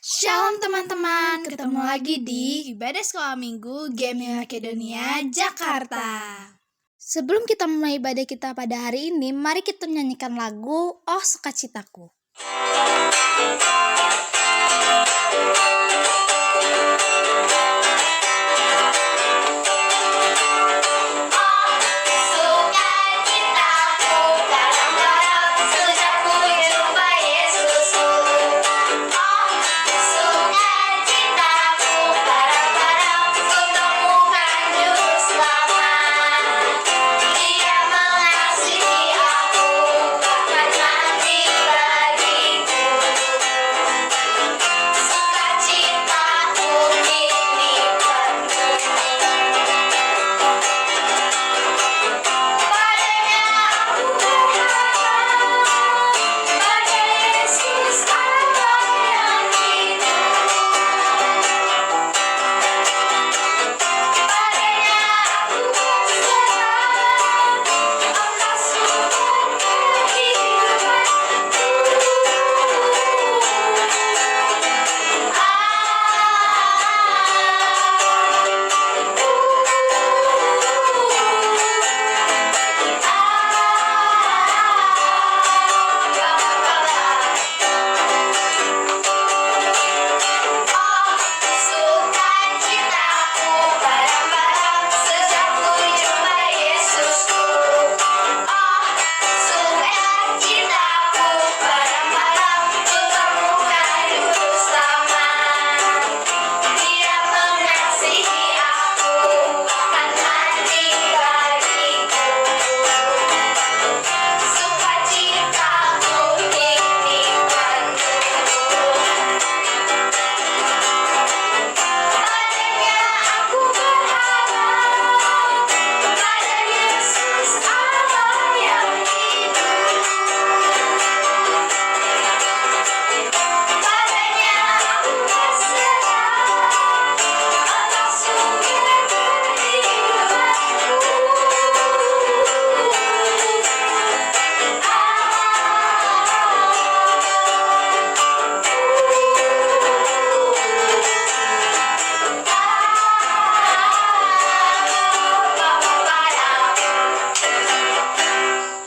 Shalom teman-teman, ketemu lagi di Ibadah Sekolah Minggu GMI Makedonia, Jakarta. Sebelum kita mulai ibadah kita pada hari ini, mari kita menyanyikan lagu Oh Sukacitaku.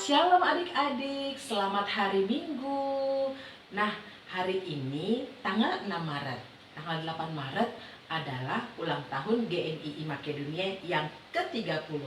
Shalom adik-adik, selamat hari Minggu. Nah, hari ini tanggal 6 Maret, tanggal 8 Maret adalah ulang tahun GMII Makedonia yang ke-30.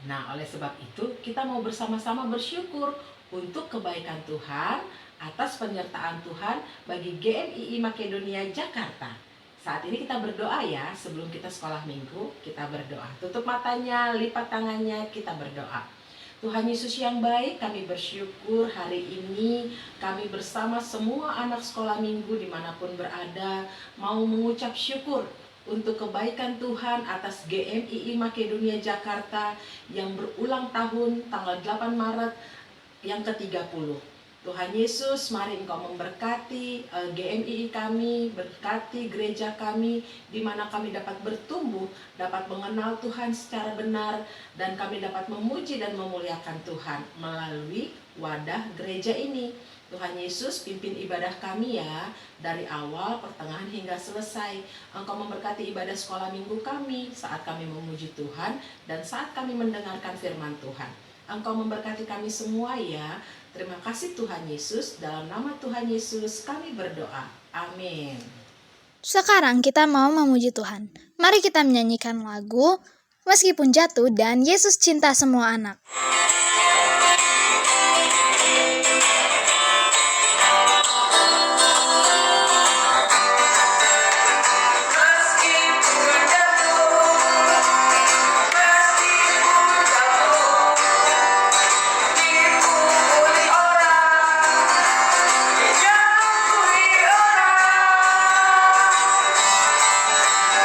Nah, oleh sebab itu kita mau bersama-sama bersyukur untuk kebaikan Tuhan atas penyertaan Tuhan bagi GMII Makedonia Jakarta. Saat ini kita berdoa ya, sebelum kita sekolah minggu, kita berdoa. Tutup matanya, lipat tangannya, kita berdoa. Tuhan Yesus yang baik, kami bersyukur hari ini kami bersama semua anak sekolah minggu dimanapun berada mau mengucap syukur untuk kebaikan Tuhan atas GMII Makedonia Jakarta yang berulang tahun tanggal 8 Maret yang ke-30. Tuhan Yesus, mari Engkau memberkati GMII kami, berkati gereja kami, di mana kami dapat bertumbuh, dapat mengenal Tuhan secara benar, dan kami dapat memuji dan memuliakan Tuhan melalui wadah gereja ini. Tuhan Yesus, pimpin ibadah kami ya, dari awal, pertengahan hingga selesai. Engkau memberkati ibadah sekolah minggu kami, saat kami memuji Tuhan, dan saat kami mendengarkan firman Tuhan. Engkau memberkati kami semua ya. Terima kasih Tuhan Yesus, dalam nama Tuhan Yesus kami berdoa. Amin. Sekarang kita mau memuji Tuhan. Mari kita menyanyikan lagu Meskipun Jatuh dan Yesus Cinta Semua Anak.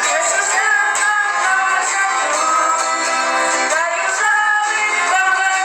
Yesus yang nomor satu, kayu salib bangga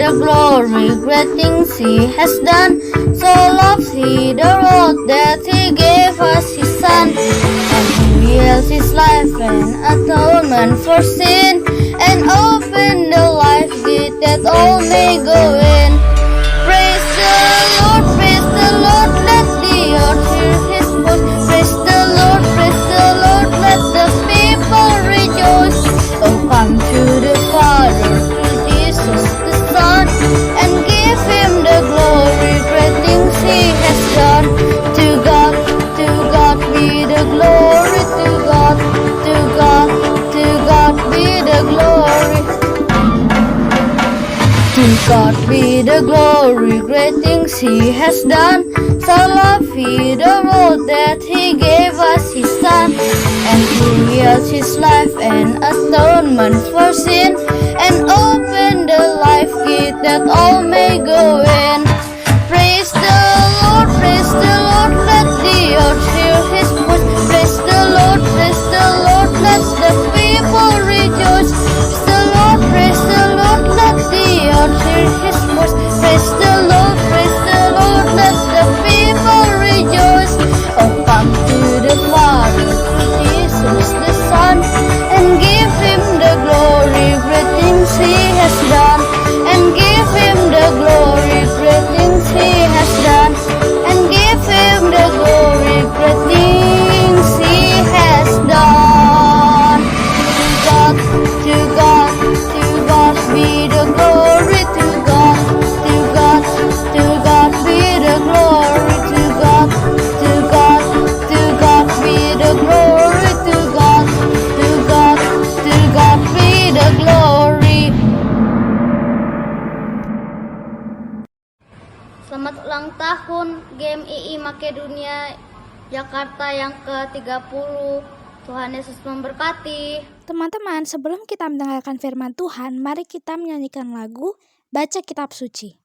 the glory, great things he has done. So loves he the world that he gave us his son. And he yields his life an atonement for sin, and open the life gate that all may go in. Praise the Lord, let the earth hear his voice. Praise the Lord, let the people rejoice. Oh, come to the Father, to Jesus the Son, and give him the glory, great things he has done. To God be the glory, to God be the glory. To God be the glory, great things he has done. So loved he the world that he gave us his son. And he yields his life an atonement for sin, and open the life gate that all may go in. Praise the Lord, let the earth hear his voice. Praise the Lord, let the people rejoice. Praise the Lord, let the earth hear his voice. Praise the Lord, let the people rejoice. Oh, come to the Father, to Jesus the Son, and give him the glory, great things he has done. And give him the glory, great things he has done. And give him the glory, great things he has done. To God be the glory, to God be the glory, to God be the glory, to God be the glory. Selamat ulang tahun GMII Makedonia Jakarta yang ke-30. Tuhan Yesus memberkati. Teman-teman, sebelum kita mendengarkan firman Tuhan, mari kita menyanyikan lagu Baca Kitab Suci.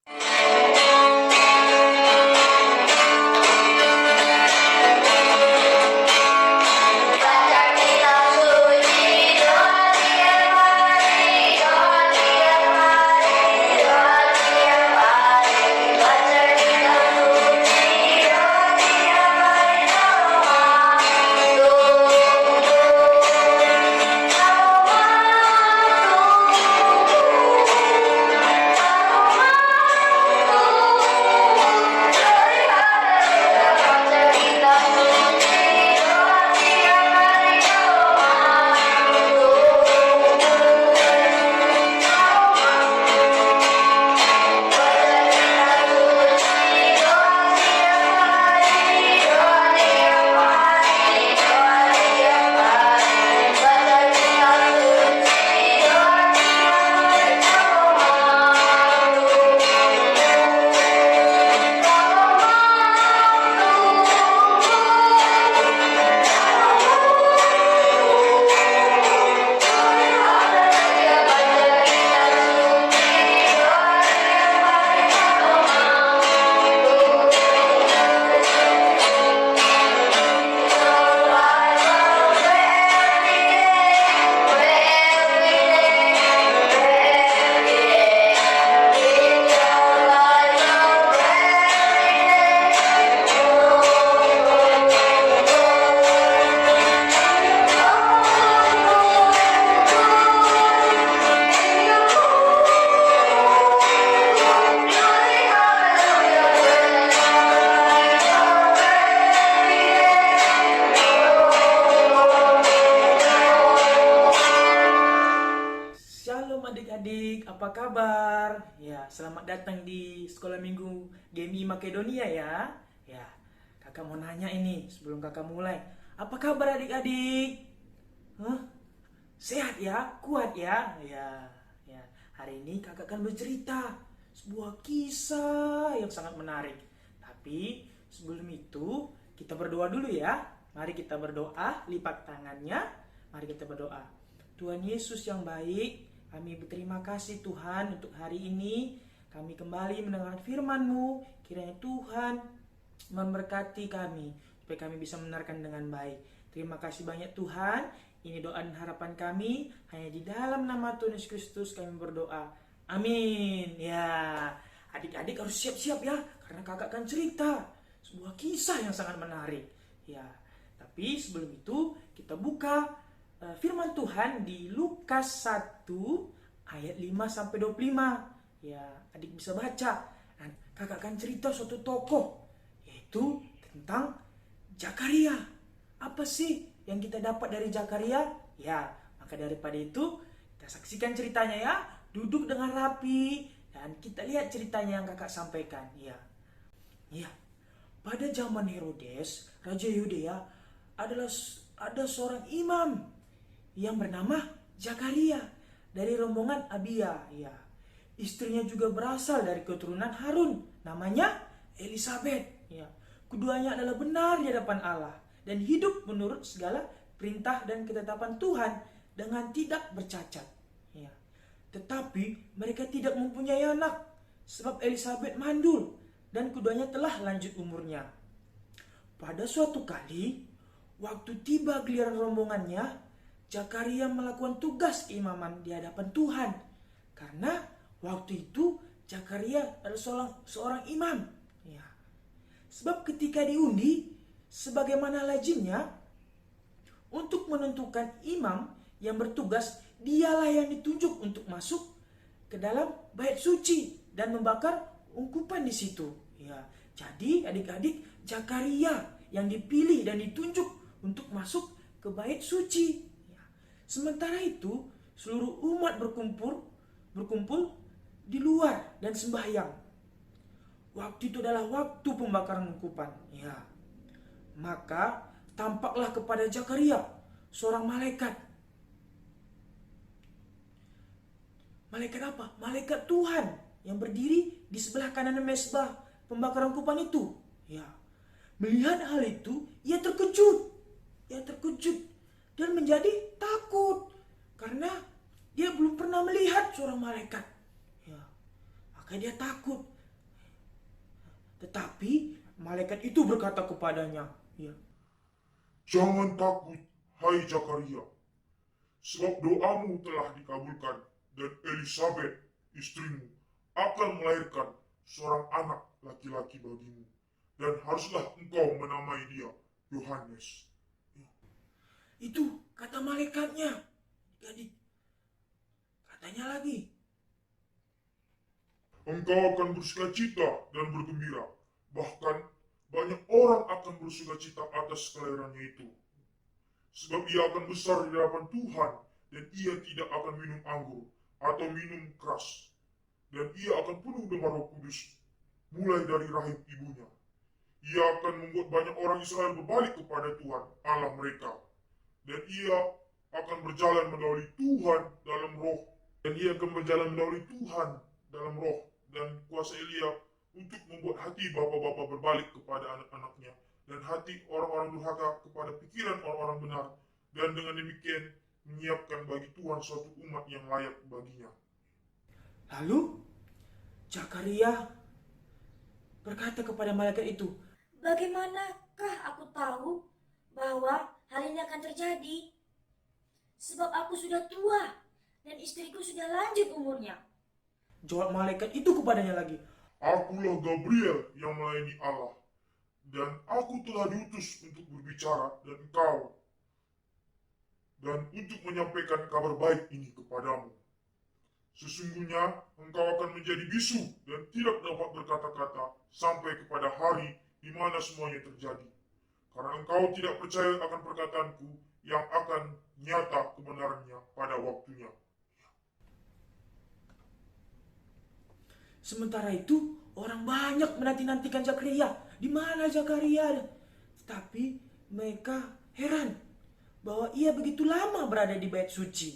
adik-adik, apa kabar? Ya, selamat datang di Sekolah Minggu GMI Makedonia ya. Ya, kakak mau nanya ini sebelum kakak mulai. Apa kabar adik-adik? Sehat ya? Kuat ya? Ya. Hari ini kakak akan bercerita sebuah kisah yang sangat menarik. Tapi sebelum itu kita berdoa dulu ya. Mari kita berdoa, lipat tangannya. Mari kita berdoa. Tuhan Yesus yang baik, kami berterima kasih Tuhan untuk hari ini. Kami kembali mendengar firman-Mu. Kiranya Tuhan memberkati kami, supaya kami bisa mendengarkan dengan baik. Terima kasih banyak Tuhan. Ini doa dan harapan kami. Hanya di dalam nama Tuhan Yesus Kristus kami berdoa. Amin. Ya, adik-adik harus siap-siap ya, karena kakak akan cerita sebuah kisah yang sangat menarik. Ya, tapi sebelum itu kita buka firman Tuhan di Lukas 1 ayat 5 sampai 25. Ya, adik bisa baca. Dan kakak akan cerita suatu tokoh, yaitu tentang Zakaria. Apa sih yang kita dapat dari Zakaria? Ya, maka daripada itu kita saksikan ceritanya ya. Duduk dengan rapi dan kita lihat ceritanya yang kakak sampaikan. Ya. Ya. Pada zaman Herodes, Raja Yudea, ada seorang imam yang bernama Zakaria dari rombongan Abia. Ya. Istrinya juga berasal dari keturunan Harun, namanya Elisabet. Ya. Keduanya adalah benar di hadapan Allah dan hidup menurut segala perintah dan ketetapan Tuhan dengan tidak bercacat. Ya. Tetapi mereka tidak mempunyai anak sebab Elisabet mandul dan keduanya telah lanjut umurnya. Pada suatu kali, waktu tiba giliran rombongannya, Zakaria melakukan tugas keimaman di hadapan Tuhan. Karena waktu itu Zakaria adalah seorang imam. Ya. Sebab ketika diundi, sebagaimana lazimnya, untuk menentukan imam yang bertugas, dialah yang ditunjuk untuk masuk ke dalam bait suci dan membakar ungkupan di situ. Ya, jadi adik-adik, Zakaria yang dipilih dan ditunjuk untuk masuk ke bait suci. Ya. Sementara itu, seluruh umat berkumpul di luar dan sembahyang. Waktu itu adalah waktu pembakaran ungkupan. Ya. Maka tampaklah kepada Zakaria seorang malaikat. Malaikat apa? Malaikat Tuhan yang berdiri di sebelah kanan mezbah pembakaran ungkupan itu. Ya. Melihat hal itu, ia terkejut. Ia terkejut dan menjadi takut karena dia belum pernah melihat seorang malaikat. Ya. Maka dia takut. Tetapi malaikat itu berkata kepadanya, ya, "Jangan takut, hai Zakaria, sebab doamu telah dikabulkan dan Elisabet, istrimu, akan melahirkan seorang anak laki-laki bagimu, dan haruslah engkau menamai dia Yohanes." Itu kata malaikatnya. Jadi katanya lagi, "Engkau akan bersukacita dan bergembira, bahkan banyak orang akan bersukacita atas kelahirannya itu. Sebab ia akan besar di hadapan Tuhan, dan ia tidak akan minum anggur atau minum keras. Dan ia akan penuh dengan Roh Kudus, mulai dari rahim ibunya. Ia akan membuat banyak orang Israel berbalik kepada Tuhan, Allah mereka. Dan ia akan berjalan mendahului Tuhan dalam roh. Dan ia akan berjalan mendahului Tuhan dalam roh dan kuasa Elia untuk membuat hati bapa-bapa berbalik kepada anak-anaknya, dan hati orang-orang durhaka kepada pikiran orang-orang benar, dan dengan demikian menyiapkan bagi Tuhan suatu umat yang layak baginya." lalu Zakaria berkata kepada malaikat itu, Bagaimanakah aku tahu bahwa hal ini akan terjadi? Sebab aku sudah tua dan istriku sudah lanjut umurnya. jawab malaikat itu kepadanya lagi, "Akulah Gabriel yang melayani Allah, dan aku telah diutus untuk berbicara dan untuk menyampaikan kabar baik ini kepadamu. Sesungguhnya engkau akan menjadi bisu dan tidak dapat berkata-kata sampai kepada hari di mana semuanya terjadi, karena engkau tidak percaya akan perkataanku yang akan nyata kebenarannya pada waktunya." Sementara itu orang banyak menanti-nantikan Zakaria. Di mana Zakaria? Tapi mereka heran bahwa ia begitu lama berada di bait suci.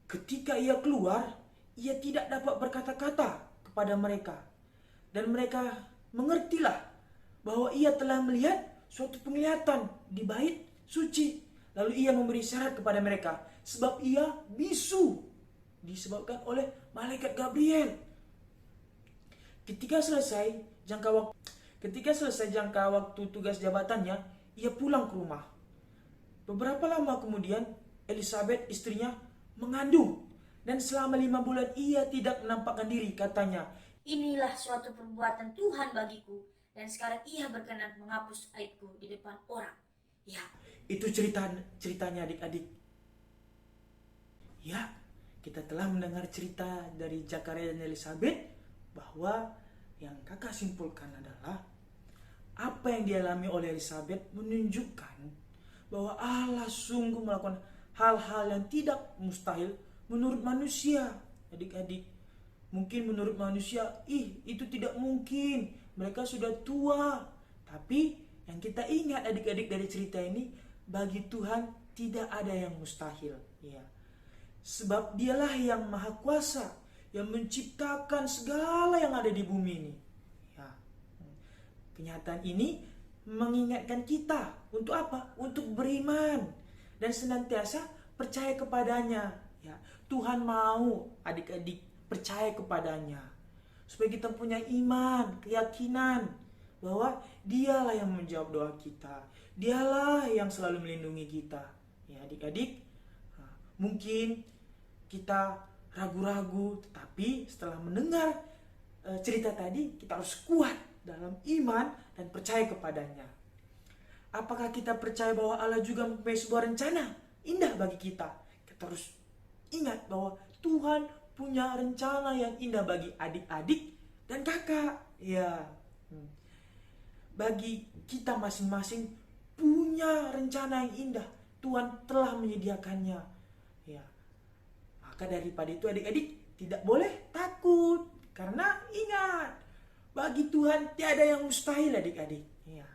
Ketika ia keluar, ia tidak dapat berkata-kata kepada mereka. Dan mereka mengertilah bahwa ia telah melihat suatu penglihatan di bait suci. Lalu ia memberi syarat kepada mereka, sebab ia bisu disebabkan oleh malaikat Gabriel. Ketika selesai jangka waktu tugas jabatannya, ia pulang ke rumah. Beberapa lama kemudian, Elisabet istrinya mengandung Dan selama 5 bulan ia tidak menampakkan diri, katanya. Inilah suatu perbuatan Tuhan bagiku, dan sekarang ia berkenan menghapus aibku di depan orang. Ya, Itu ceritanya adik-adik. Ya, kita telah mendengar cerita dari Zakaria dan Elizabeth bahwa yang kakak simpulkan adalah apa yang dialami oleh Elizabeth menunjukkan bahwa Allah sungguh melakukan hal-hal yang tidak mustahil menurut manusia. Adik-adik, mungkin menurut manusia, itu tidak mungkin, mereka sudah tua. Tapi yang kita ingat adik-adik dari cerita ini, bagi Tuhan tidak ada yang mustahil. Ya. Sebab dialah yang maha kuasa, yang menciptakan segala yang ada di bumi ini. Ya. Kenyataan ini mengingatkan kita untuk apa? Untuk beriman dan senantiasa percaya kepadanya. Ya. Tuhan mau adik-adik percaya kepadanya, supaya kita punya iman, keyakinan bahwa dialah yang menjawab doa kita, dialah yang selalu melindungi kita. Ya adik-adik, mungkin kita ragu-ragu, tetapi setelah mendengar cerita tadi, kita harus kuat dalam iman dan percaya kepadanya. Apakah kita percaya bahwa Allah juga mempunyai sebuah rencana indah bagi kita? Kita harus ingat bahwa Tuhan punya rencana yang indah bagi adik-adik dan kakak. Ya, bagi kita masing-masing punya rencana yang indah. Tuhan telah menyediakannya. Ya, maka daripada itu adik-adik tidak boleh takut, karena ingat, bagi Tuhan tiada yang mustahil adik-adik. Ya.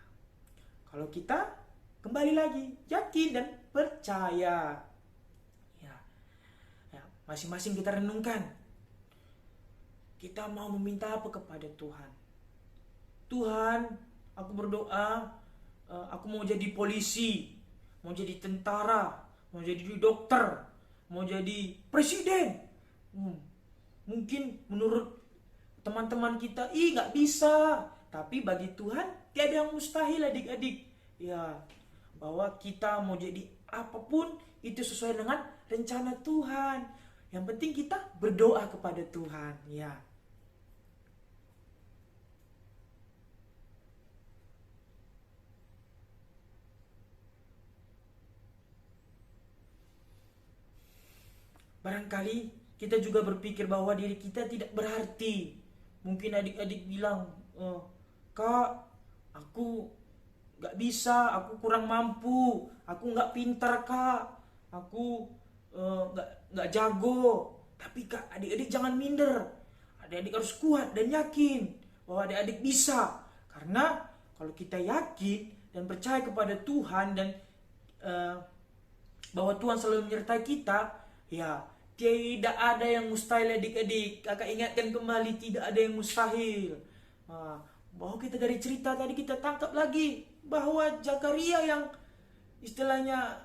Kalau kita kembali lagi yakin dan percaya. Masing-masing kita renungkan. Kita mau meminta apa kepada Tuhan? Tuhan, aku berdoa, aku mau jadi polisi, mau jadi tentara, mau jadi dokter, mau jadi presiden. Mungkin menurut teman-teman kita, gak bisa. Tapi bagi Tuhan, tiada yang mustahil adik-adik. Ya, bahwa kita mau jadi apapun, itu sesuai dengan rencana Tuhan. Yang penting kita berdoa kepada Tuhan, ya. Barangkali kita juga berpikir bahwa diri kita tidak berarti. Mungkin adik-adik bilang, Kak, aku gak bisa, aku kurang mampu, aku gak pintar Kak, aku nggak jago. Tapi Kak, adik-adik jangan minder. Adik-adik harus kuat dan yakin bahwa adik-adik bisa. Karena kalau kita yakin dan percaya kepada Tuhan dan bahwa Tuhan selalu menyertai kita, ya tidak ada yang mustahil adik-adik. Kakak ingatkan kembali, tidak ada yang mustahil. Bahwa kita dari cerita tadi kita tangkap lagi bahwa Zakaria yang istilahnya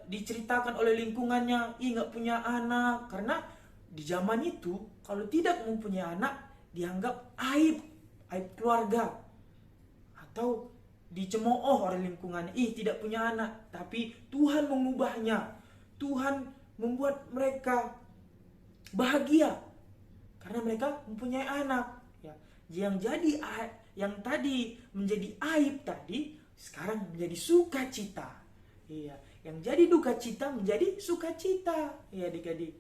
diceritakan oleh lingkungannya, nggak punya anak. Karena di zaman itu kalau tidak mempunyai anak dianggap aib keluarga, atau dicemooh oleh lingkungannya, tidak punya anak. Tapi Tuhan mengubahnya. Tuhan membuat mereka bahagia karena mereka mempunyai anak. Ya, yang tadi menjadi aib tadi sekarang menjadi sukacita. Iya, yang jadi duka cita menjadi sukacita. Ya adik-adik.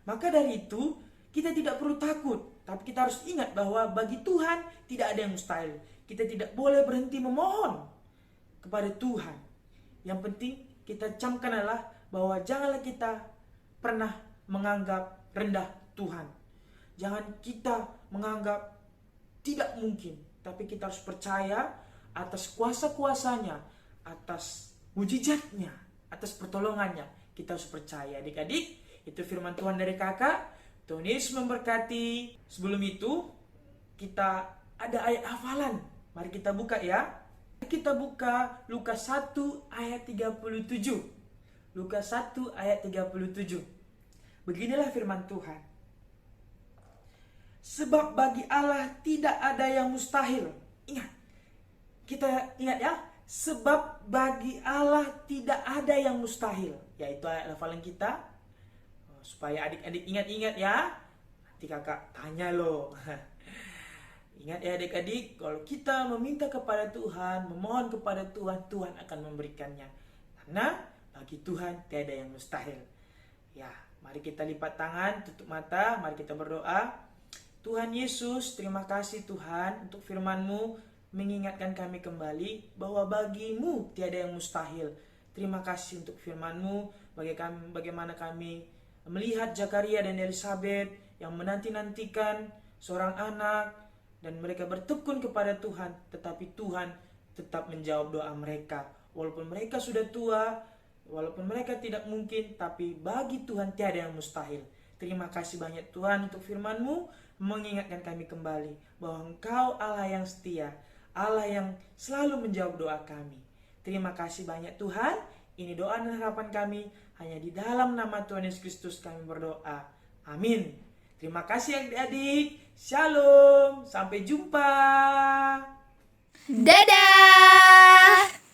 Maka dari itu kita tidak perlu takut, tapi kita harus ingat bahwa bagi Tuhan tidak ada yang mustahil. Kita tidak boleh berhenti memohon kepada Tuhan. Yang penting kita camkan adalah bahwa janganlah kita pernah menganggap rendah Tuhan. Jangan kita menganggap tidak mungkin, tapi kita harus percaya atas kuasa-kuasanya, atas mujizatnya, atas pertolongannya. Kita harus percaya adik-adik. Itu firman Tuhan dari kakak. Tuhan Yesus memberkati. Sebelum itu kita ada ayat hafalan. Mari kita buka ya. Kita buka Lukas 1 ayat 37. Lukas 1 ayat 37. Beginilah firman Tuhan. Sebab bagi Allah tidak ada yang mustahil. Ingat. Kita ingat ya. Sebab bagi Allah tidak ada yang mustahil. Yaitu ayat hafalan kita. supaya adik-adik ingat-ingat ya. Nanti kakak tanya loh. Ingat ya adik-adik, kalau kita meminta kepada Tuhan, memohon kepada Tuhan, Tuhan akan memberikannya. Karena bagi Tuhan tiada yang mustahil. Ya, mari kita lipat tangan, tutup mata, mari kita berdoa. Tuhan Yesus, terima kasih Tuhan untuk firman-Mu mengingatkan kami kembali bahwa bagi-Mu tiada yang mustahil. Terima kasih untuk firman-Mu, bagaimana kami melihat Zakaria dan Elizabeth yang menanti-nantikan seorang anak, dan mereka bertekun kepada Tuhan, tetapi Tuhan tetap menjawab doa mereka. Walaupun mereka sudah tua, walaupun mereka tidak mungkin, tapi bagi Tuhan tiada yang mustahil. Terima kasih banyak Tuhan untuk firman-Mu, mengingatkan kami kembali bahwa Engkau Allah yang setia, Allah yang selalu menjawab doa kami. Terima kasih banyak Tuhan, ini doa dan harapan kami, hanya di dalam nama Tuhan Yesus Kristus kami berdoa. Amin. Terima kasih adik-adik. Shalom. Sampai jumpa. Dadah!